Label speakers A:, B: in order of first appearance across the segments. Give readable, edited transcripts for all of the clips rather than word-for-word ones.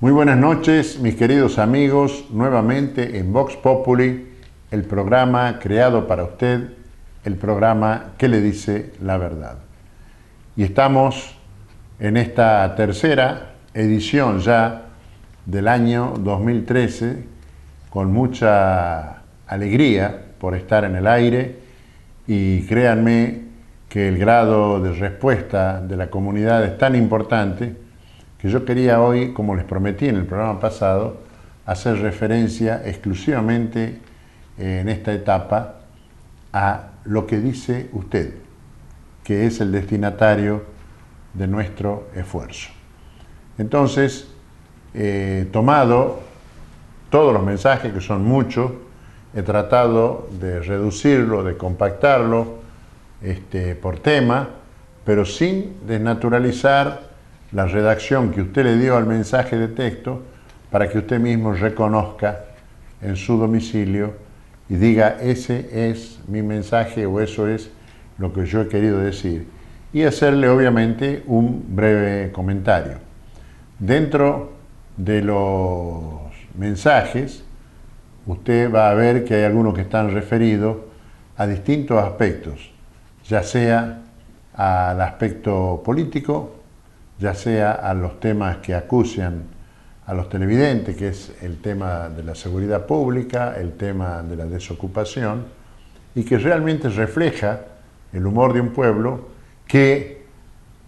A: Muy buenas noches, mis queridos amigos, nuevamente en Vox Populi, el programa creado para usted, el programa que le dice la verdad. Y estamos en esta tercera edición ya del año 2013, con mucha alegría por estar en el aire, y créanme que el grado de respuesta de la comunidad es tan importante que yo quería hoy, como les prometí en el programa pasado, hacer referencia exclusivamente en esta etapa a lo que dice usted, que es el destinatario de nuestro esfuerzo. Entonces, tomado todos los mensajes, que son muchos, he tratado de reducirlo, de compactarlo por tema, pero sin desnaturalizar la redacción que usted le dio al mensaje de texto, para que usted mismo reconozca en su domicilio y diga: ese es mi mensaje, o eso es lo que yo he querido decir, y hacerle obviamente un breve comentario. Dentro de los mensajes usted va a ver que hay algunos que están referidos a distintos aspectos, ya sea al aspecto político, ya sea a los temas que acucian a los televidentes, que es el tema de la seguridad pública, el tema de la desocupación, y que realmente refleja el humor de un pueblo que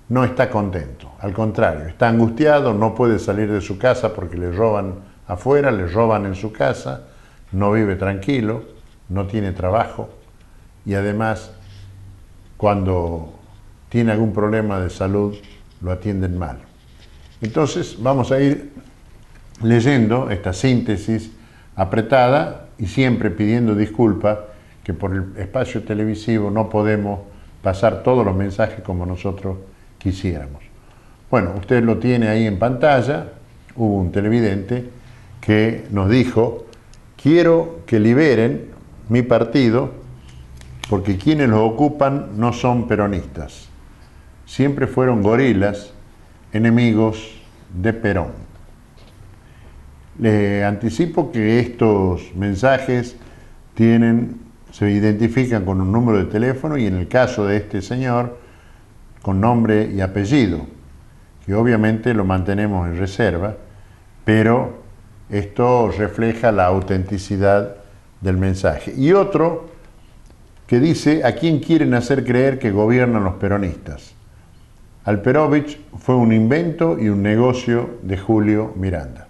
A: no está contento. Al contrario, está angustiado, no puede salir de su casa porque le roban afuera, le roban en su casa, no vive tranquilo, no tiene trabajo, y además, cuando tiene algún problema de salud, lo atienden mal. Entonces vamos a ir leyendo esta síntesis apretada, y siempre pidiendo disculpas que por el espacio televisivo no podemos pasar todos los mensajes como nosotros quisiéramos. Bueno, usted lo tiene ahí en pantalla. Hubo un televidente que nos dijo: quiero que liberen mi partido porque quienes lo ocupan no son peronistas. Siempre fueron gorilas, enemigos de Perón. Le anticipo que estos mensajes se identifican con un número de teléfono, y en el caso de este señor, con nombre y apellido, que obviamente lo mantenemos en reserva, pero esto refleja la autenticidad del mensaje. Y otro que dice: ¿a quién quieren hacer creer que gobiernan los peronistas? Alperovich fue un invento y un negocio de Julio Miranda.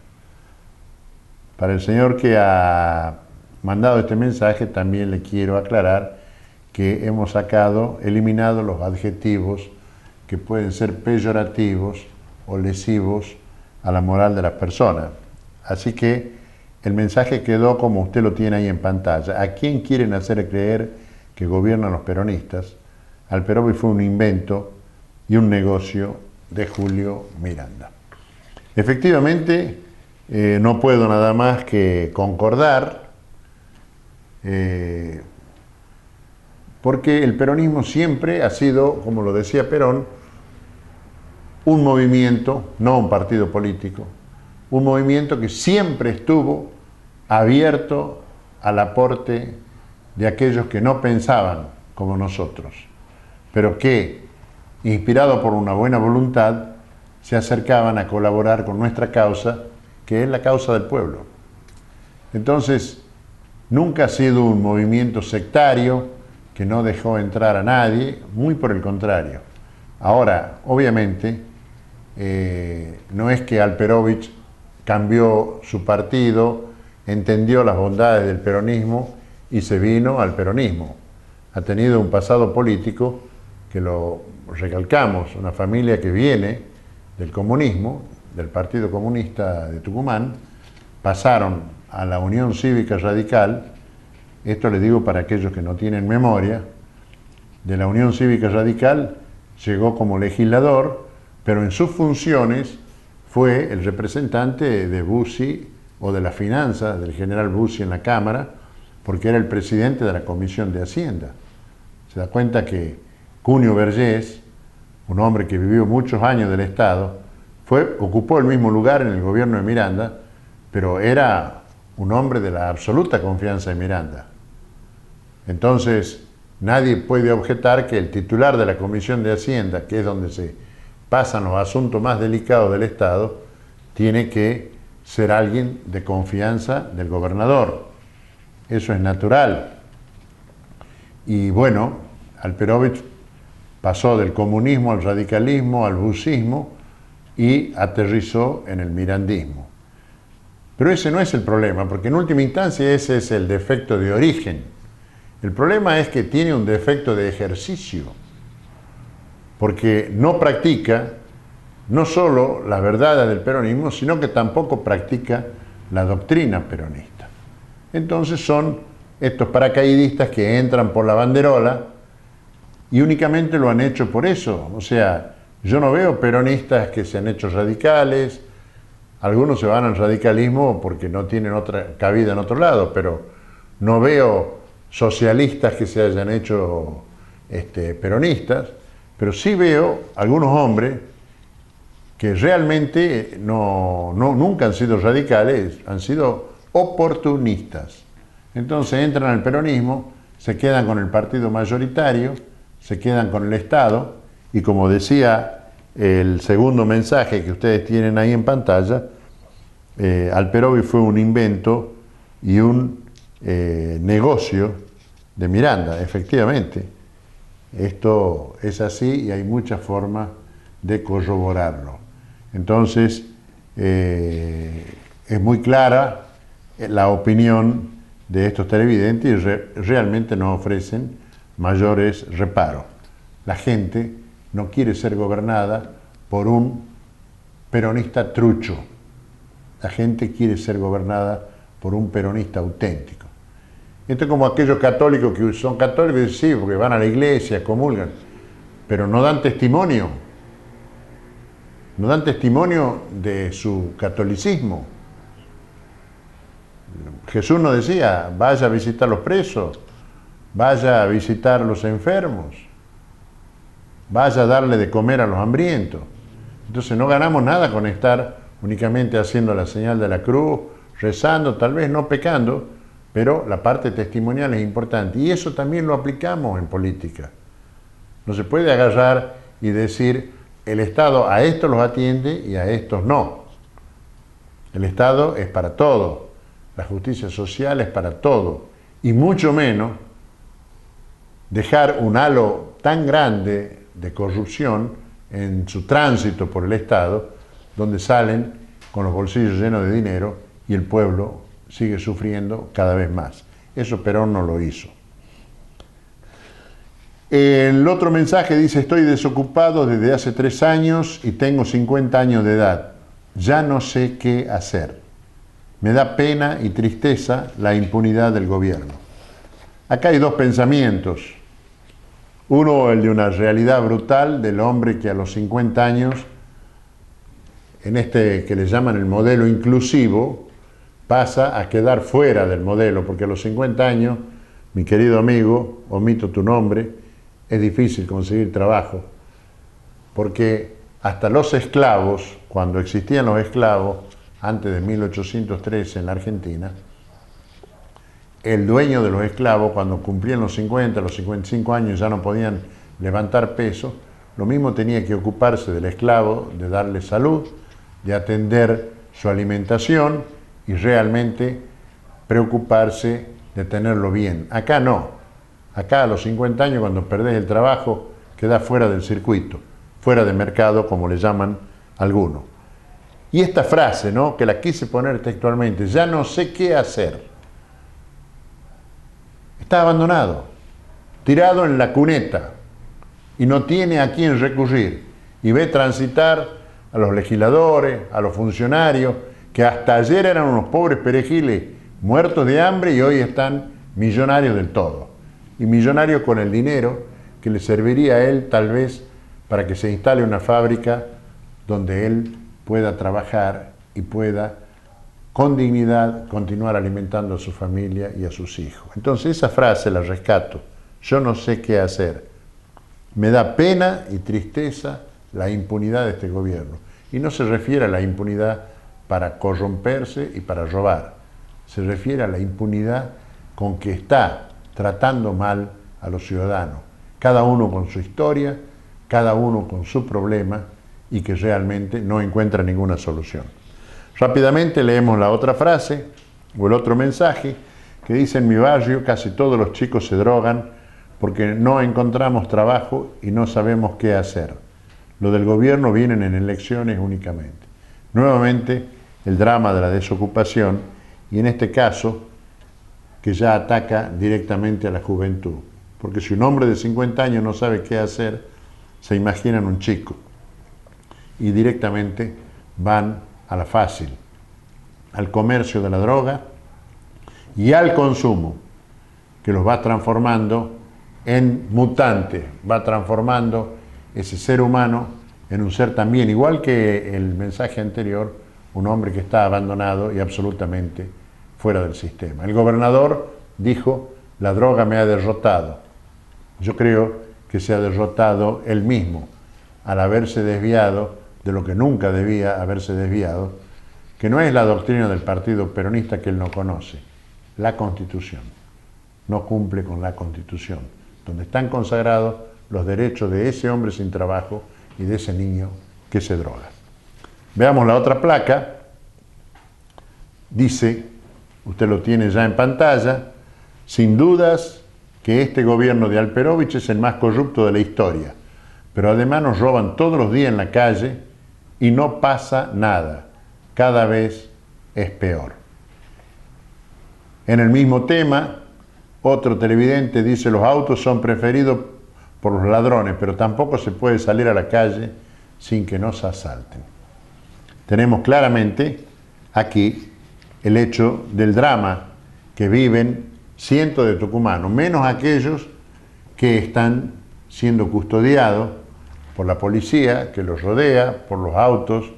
A: Para el señor que ha mandado este mensaje, también le quiero aclarar que hemos eliminado los adjetivos que pueden ser peyorativos o lesivos a la moral de las personas. Así que el mensaje quedó como usted lo tiene ahí en pantalla. ¿A quién quieren hacer creer que gobiernan los peronistas? Alperovich fue un invento y un negocio de Julio Miranda. Efectivamente, no puedo nada más que concordar, porque el peronismo siempre ha sido, como lo decía Perón, un movimiento, no un partido político, un movimiento que siempre estuvo abierto al aporte de aquellos que no pensaban como nosotros, pero que, inspirado por una buena voluntad, se acercaban a colaborar con nuestra causa, que es la causa del pueblo. Entonces, nunca ha sido un movimiento sectario que no dejó entrar a nadie, muy por el contrario. Ahora, obviamente, no es que Alperovich cambió su partido, entendió las bondades del peronismo y se vino al peronismo. Ha tenido un pasado político que lo recalcamos, una familia que viene del comunismo, del Partido Comunista de Tucumán, pasaron a la Unión Cívica Radical. Esto les digo para aquellos que no tienen memoria. De la Unión Cívica Radical llegó como legislador, pero en sus funciones fue el representante de Bussi, o de la finanza del general Bussi en la Cámara, porque era el presidente de la Comisión de Hacienda. Se da cuenta que Cunio Vergés, un hombre que vivió muchos años del Estado, ocupó el mismo lugar en el gobierno de Miranda, pero era un hombre de la absoluta confianza de Miranda. Entonces, nadie puede objetar que el titular de la Comisión de Hacienda, que es donde se pasan los asuntos más delicados del Estado, tiene que ser alguien de confianza del gobernador. Eso es natural. Y bueno, Alperovich pasó del comunismo al radicalismo, al bucismo y aterrizó en el mirandismo. Pero ese no es el problema, porque en última instancia ese es el defecto de origen. El problema es que tiene un defecto de ejercicio, porque no practica no solo las verdades del peronismo, sino que tampoco practica la doctrina peronista. Entonces son estos paracaidistas que entran por la banderola y únicamente lo han hecho por eso. O sea, yo no veo peronistas que se han hecho radicales, algunos se van al radicalismo porque no tienen otra cabida en otro lado, pero no veo socialistas que se hayan hecho peronistas, pero sí veo algunos hombres que realmente nunca han sido radicales, han sido oportunistas. Entonces entran al peronismo, se quedan con el partido mayoritario, se quedan con el Estado, y como decía el segundo mensaje que ustedes tienen ahí en pantalla, Alperovich fue un invento y un negocio de Miranda, efectivamente. Esto es así y hay muchas formas de corroborarlo. Entonces, es muy clara la opinión de estos televidentes y realmente no ofrecen mayores reparos. La gente no quiere ser gobernada por un peronista trucho. La gente quiere ser gobernada por un peronista auténtico. Esto es como aquellos católicos que son católicos y dicen, sí, porque van a la iglesia, comulgan, pero no dan testimonio. No dan testimonio de su catolicismo. Jesús nos decía, vaya a visitar a los presos, vaya a visitar a los enfermos, vaya a darle de comer a los hambrientos. Entonces no ganamos nada con estar únicamente haciendo la señal de la cruz, rezando, tal vez no pecando, pero la parte testimonial es importante. Y eso también lo aplicamos en política. No se puede agarrar y decir, el Estado a estos los atiende y a estos no. El Estado es para todo, la justicia social es para todo, y mucho menos dejar un halo tan grande de corrupción en su tránsito por el Estado, donde salen con los bolsillos llenos de dinero y el pueblo sigue sufriendo cada vez más. Eso Perón no lo hizo. El otro mensaje dice, estoy desocupado desde hace 3 años y tengo 50 años de edad. Ya no sé qué hacer. Me da pena y tristeza la impunidad del gobierno. Acá hay 2 pensamientos. Uno, el de una realidad brutal del hombre que a los 50 años, en este que le llaman el modelo inclusivo, pasa a quedar fuera del modelo, porque a los 50 años, mi querido amigo, omito tu nombre, es difícil conseguir trabajo, porque hasta los esclavos, cuando existían los esclavos, antes de 1813 en la Argentina, el dueño de los esclavos, cuando cumplían los 50, los 55 años ya no podían levantar peso, lo mismo tenía que ocuparse del esclavo, de darle salud, de atender su alimentación y realmente preocuparse de tenerlo bien. Acá no. Acá a los 50 años, cuando perdés el trabajo, quedás fuera del circuito, fuera de mercado, como le llaman algunos. Y esta frase, ¿no?, que la quise poner textualmente, ya no sé qué hacer. Está abandonado, tirado en la cuneta y no tiene a quién recurrir. Y ve transitar a los legisladores, a los funcionarios, que hasta ayer eran unos pobres perejiles muertos de hambre y hoy están millonarios del todo. Y millonarios con el dinero que le serviría a él tal vez para que se instale una fábrica donde él pueda trabajar y pueda con dignidad continuar alimentando a su familia y a sus hijos. Entonces esa frase la rescato. Yo no sé qué hacer. Me da pena y tristeza la impunidad de este gobierno. Y no se refiere a la impunidad para corromperse y para robar. Se refiere a la impunidad con que está tratando mal a los ciudadanos, cada uno con su historia, cada uno con su problema y que realmente no encuentra ninguna solución. Rápidamente leemos la otra frase o el otro mensaje que dice: en mi barrio casi todos los chicos se drogan porque no encontramos trabajo y no sabemos qué hacer. Lo del gobierno vienen en elecciones únicamente. Nuevamente el drama de la desocupación y en este caso que ya ataca directamente a la juventud. Porque si un hombre de 50 años no sabe qué hacer, se imaginan un chico y directamente van a la fácil, al comercio de la droga y al consumo, que los va transformando en mutante, va transformando ese ser humano en un ser también, igual que el mensaje anterior, un hombre que está abandonado y absolutamente fuera del sistema. El gobernador dijo: la droga me ha derrotado. Yo creo que se ha derrotado él mismo al haberse desviado de lo que nunca debía haberse desviado, que no es la doctrina del partido peronista que él no conoce, la Constitución. No cumple con la Constitución, donde están consagrados los derechos de ese hombre sin trabajo y de ese niño que se droga. Veamos la otra placa. Dice, usted lo tiene ya en pantalla: sin dudas que este gobierno de Alperovich es el más corrupto de la historia, pero además nos roban todos los días en la calle y no pasa nada. Cada vez es peor. En el mismo tema, otro televidente dice: los autos son preferidos por los ladrones, pero tampoco se puede salir a la calle sin que nos asalten. Tenemos claramente aquí el hecho del drama que viven cientos de tucumanos, menos aquellos que están siendo custodiados por la policía que los rodea, por los autos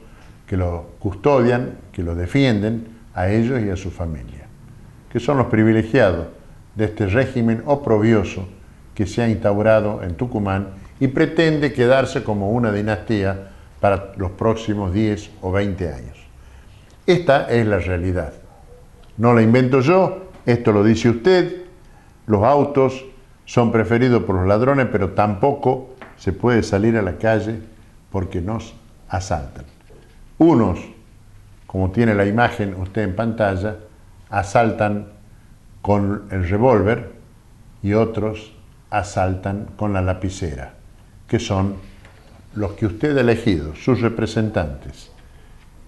A: que los custodian, que los defienden a ellos y a su familia, que son los privilegiados de este régimen oprobioso que se ha instaurado en Tucumán y pretende quedarse como una dinastía para los próximos 10 o 20 años. Esta es la realidad. No la invento yo, esto lo dice usted. Los autos son preferidos por los ladrones, pero tampoco se puede salir a la calle porque nos asaltan. Unos, como tiene la imagen usted en pantalla, asaltan con el revólver y otros asaltan con la lapicera, que son los que usted ha elegido, sus representantes,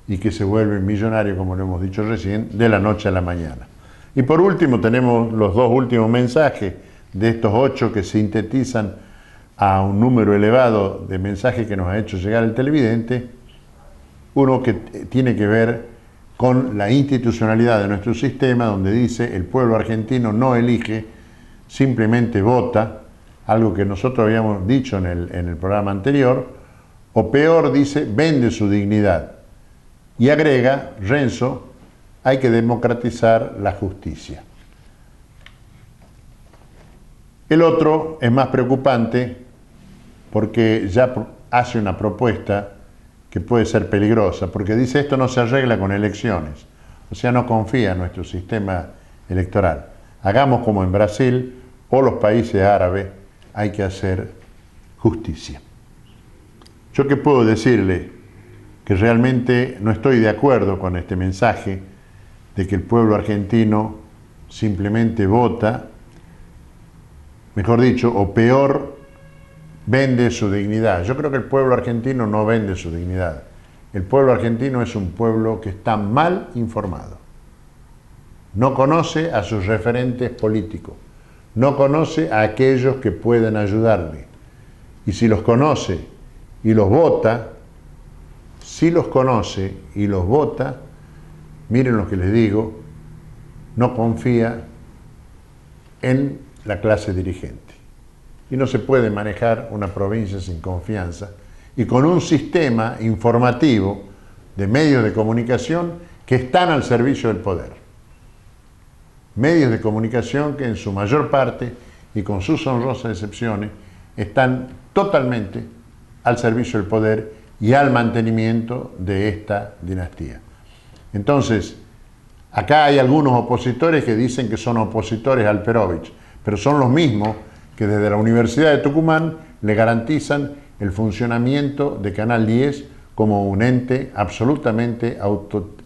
A: y que se vuelven millonarios, como lo hemos dicho recién, de la noche a la mañana. Y por último tenemos los dos últimos mensajes de estos 8 que sintetizan a un número elevado de mensajes que nos ha hecho llegar el televidente. Uno que tiene que ver con la institucionalidad de nuestro sistema, donde dice: el pueblo argentino no elige, simplemente vota, algo que nosotros habíamos dicho en el programa anterior, o peor, dice, vende su dignidad. Y agrega Renzo: hay que democratizar la justicia. El otro es más preocupante porque ya hace una propuesta que puede ser peligrosa, porque dice: esto no se arregla con elecciones. O sea, no confía en nuestro sistema electoral. Hagamos como en Brasil o los países árabes, hay que hacer justicia. ¿Yo qué puedo decirle? Que realmente no estoy de acuerdo con este mensaje de que el pueblo argentino simplemente vota, mejor dicho, o peor, vende su dignidad. Yo creo que el pueblo argentino no vende su dignidad. El pueblo argentino es un pueblo que está mal informado. No conoce a sus referentes políticos. No conoce a aquellos que pueden ayudarle. Y si los conoce y los vota, miren lo que les digo, no confía en la clase dirigente. Y no se puede manejar una provincia sin confianza y con un sistema informativo de medios de comunicación que están al servicio del poder. Medios de comunicación que en su mayor parte y con sus honrosas excepciones están totalmente al servicio del poder y al mantenimiento de esta dinastía. Entonces, acá hay algunos opositores que dicen que son opositores al Perovich, pero son los mismos que desde la Universidad de Tucumán le garantizan el funcionamiento de Canal 10 como un ente absolutamente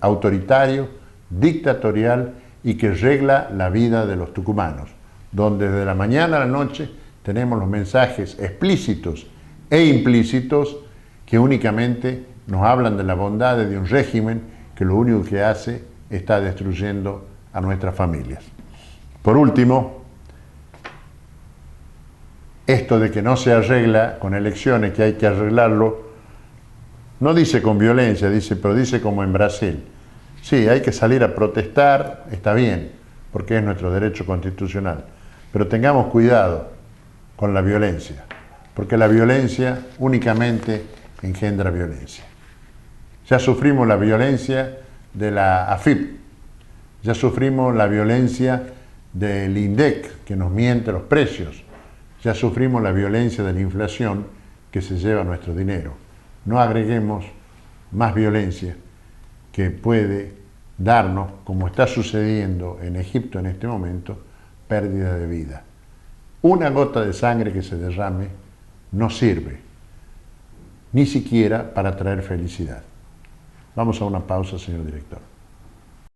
A: autoritario, dictatorial y que regla la vida de los tucumanos, donde desde la mañana a la noche tenemos los mensajes explícitos e implícitos que únicamente nos hablan de la bondad de un régimen que lo único que hace está destruyendo a nuestras familias. Por último, esto de que no se arregla con elecciones, que hay que arreglarlo, no dice con violencia, pero dice como en Brasil. Sí, hay que salir a protestar, está bien, porque es nuestro derecho constitucional, pero tengamos cuidado con la violencia, porque la violencia únicamente engendra violencia. Ya sufrimos la violencia de la AFIP, ya sufrimos la violencia del INDEC, que nos miente los precios, ya sufrimos la violencia de la inflación que se lleva nuestro dinero. No agreguemos más violencia que puede darnos, como está sucediendo en Egipto en este momento, pérdida de vida. Una gota de sangre que se derrame no sirve, ni siquiera para traer felicidad. Vamos a una pausa, señor director.